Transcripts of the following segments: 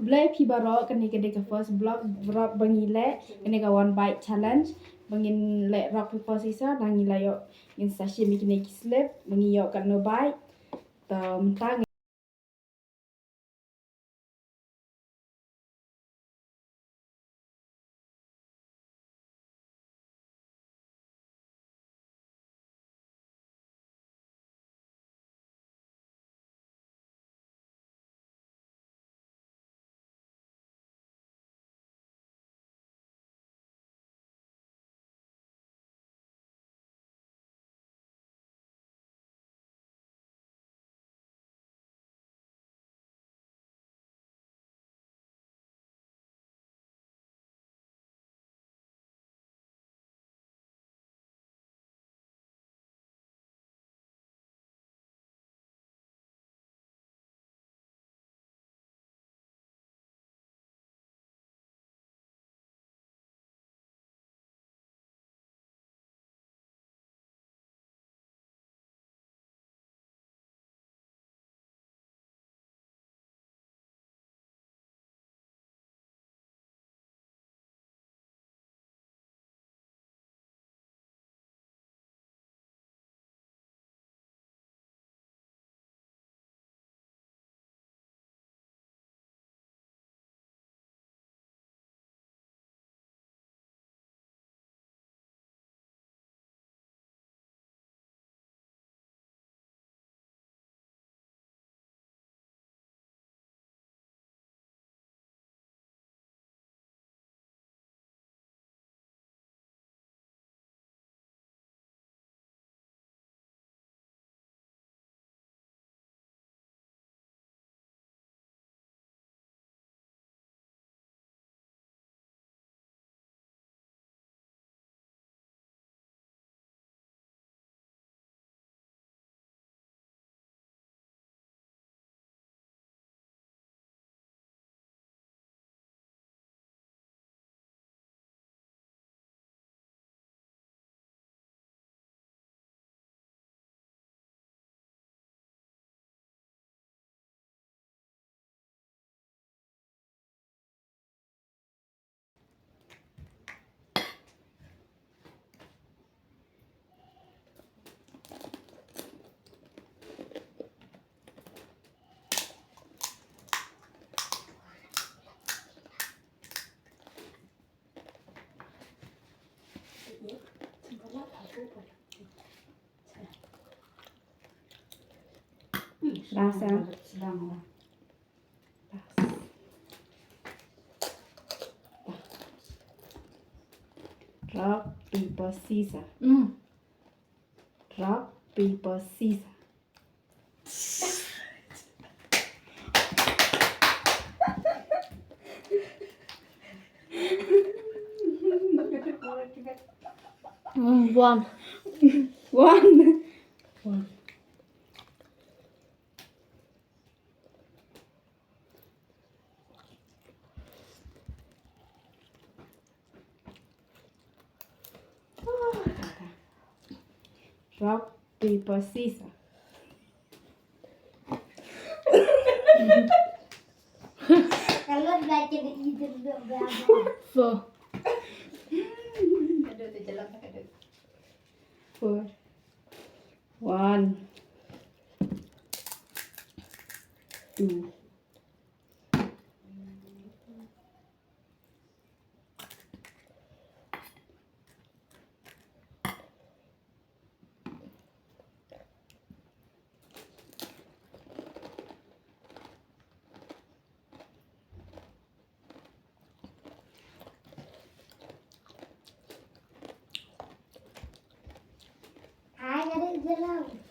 Blay pibaro kan ni kedeka first block rock bangile kene ka one bite challenge bangin le rock paper scissors nangila yo in sashimi kene kislep bangi yo kan no bite ta mentang rasa rock paper scissors rock paper scissors One. one rock paper scissors Kalau belajar itu berapa? Four. four one two Hai, ada jalan.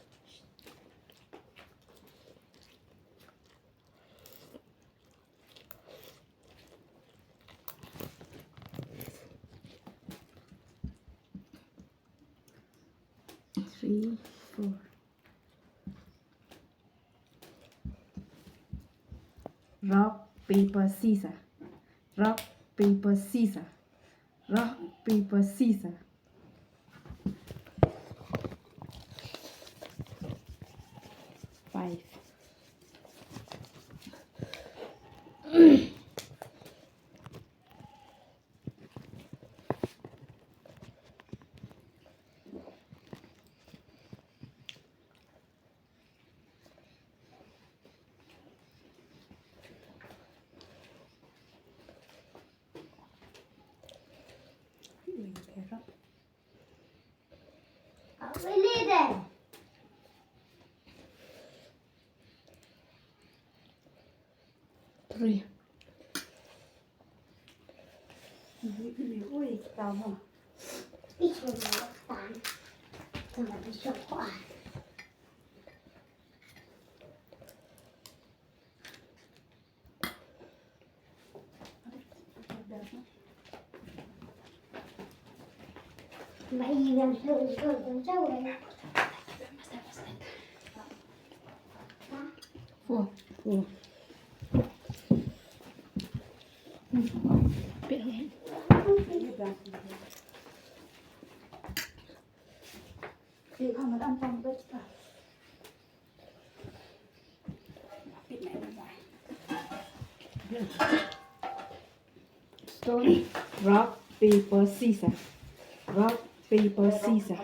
3 4 rock paper scissors rock paper scissors rock paper scissors 5 3. Ui, tao mà. Ít rồi nó tàn. Thằng này đi chọc quả. Mày gì làm sao con trâu đây? 4. Ủa, Biết không em? thì không nó ăn trong đây chứ. Cái này bên ngoài. Stone. Rock, paper, scissors. Rock, paper, scissors.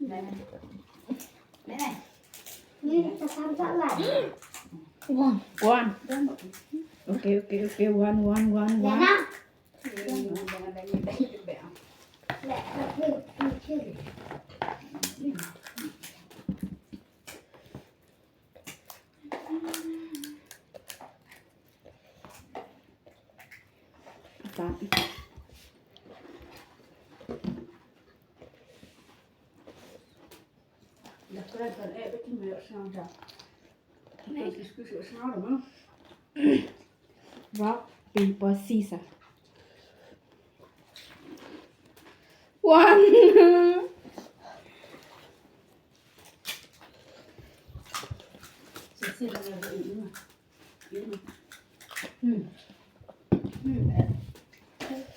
Đây này. Nhưng ta tham gia lại. 1. One. Okay. One. Dạ One. nào. Lẹ được chưa? Tạm. Rock, paper, scissors. One.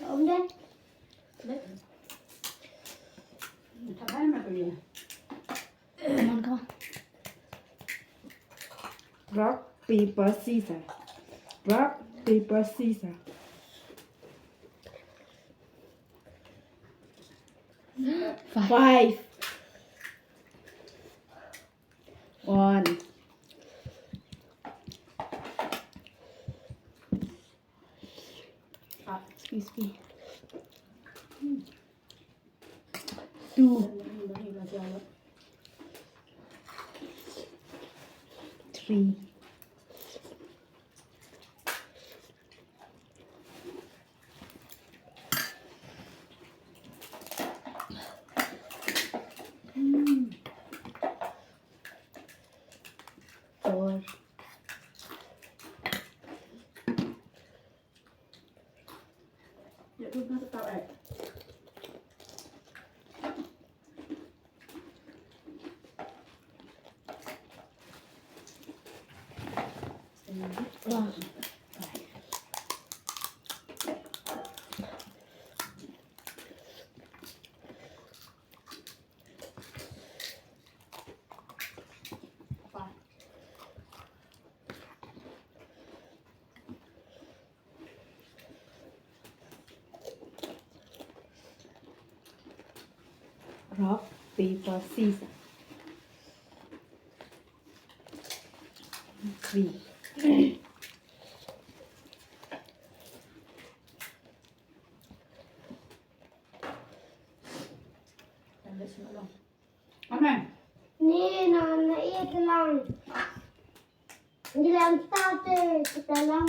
Ông đấy. Come on, come on. Rock, paper, scissors. Rock, paper, scissors. 5. 5. One. Excuse me. 2. 3. 4. 1. Rock, paper, scissors. 3. Nè nó ít lòng. Đi làm sao thế? Kita lòng.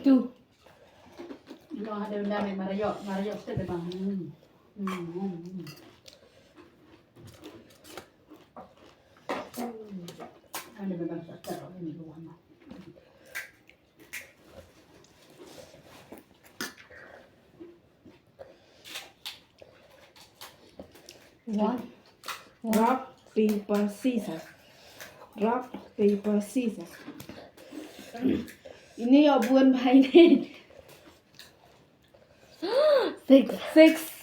Two. No, ada undang Mario kita ada bang. Ada bang sakit ini luang. One. Rock, paper, scissors. Rock, paper, scissors. Ini ya buan bahai ni. 6. 6.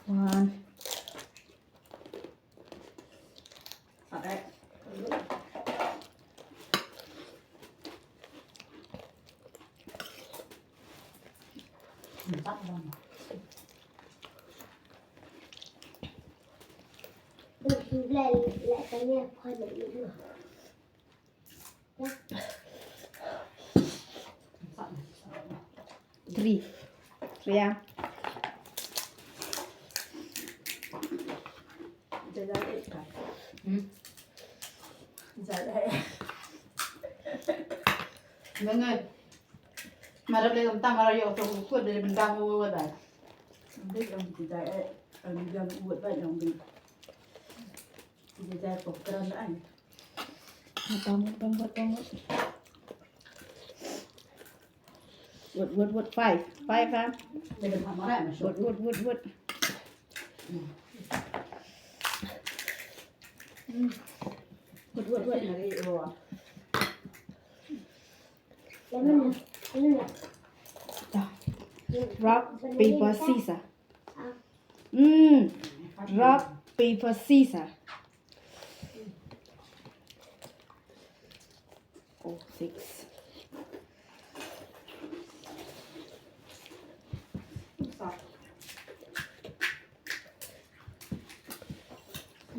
One. Ada. Empat bang. lại cái này khoai được nữa 3 ยัง จะได้เอ็ดกันจะได้เมื่อไงมารับเลยตั้งมาเราอยู่ตรงขวดเลยมันดังวัวแบบได้ลองจิตใจยังอวดไปลองดูจิตใจปกติแล้วอัน ต้องวดไฟครับ จะเป็นทำอะไรมาช ว ด ดวดวดอะไรรัว Lemon rock paper scissors rock paper scissors oh 6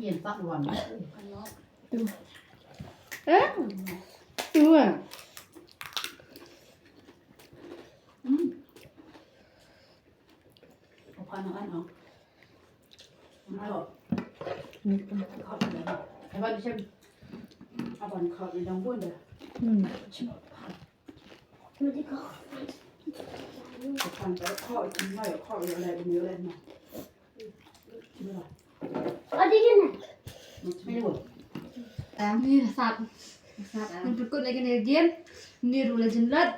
เย็นสักวัน ตัว เอาพันเอาอันเอาเอาขอบเลยไอ้บ้านเช่นเอาบันขอบในดังบ้วนเลย Med det går. เอาพันไปข้อกินไม่ข้ออะไรเป็นเนื้ออะไรมาใช่ไหมล่ะ Och det är den. ไม่ได้หมด Ni là sạt. Mình phải cột lại cái này again. Ni rồi là chân lật.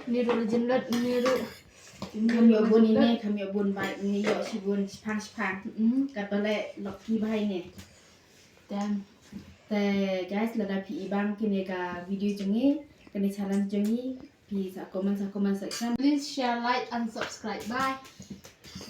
Ni rồi là chân lật. Ni rồi. คำเยาบุญนี่แม่คำเยาบุญใบนี่เยาชิบุญพังกับตัวแรกหลอกพี่ใบเนี่ย Damn. แต่ guys ระดับพี่บางกินในการวิดีโอจังงี้กันใน challenge จังงี้พี่สักคอมเมนต์ section Please share, like, and subscribe. Bye.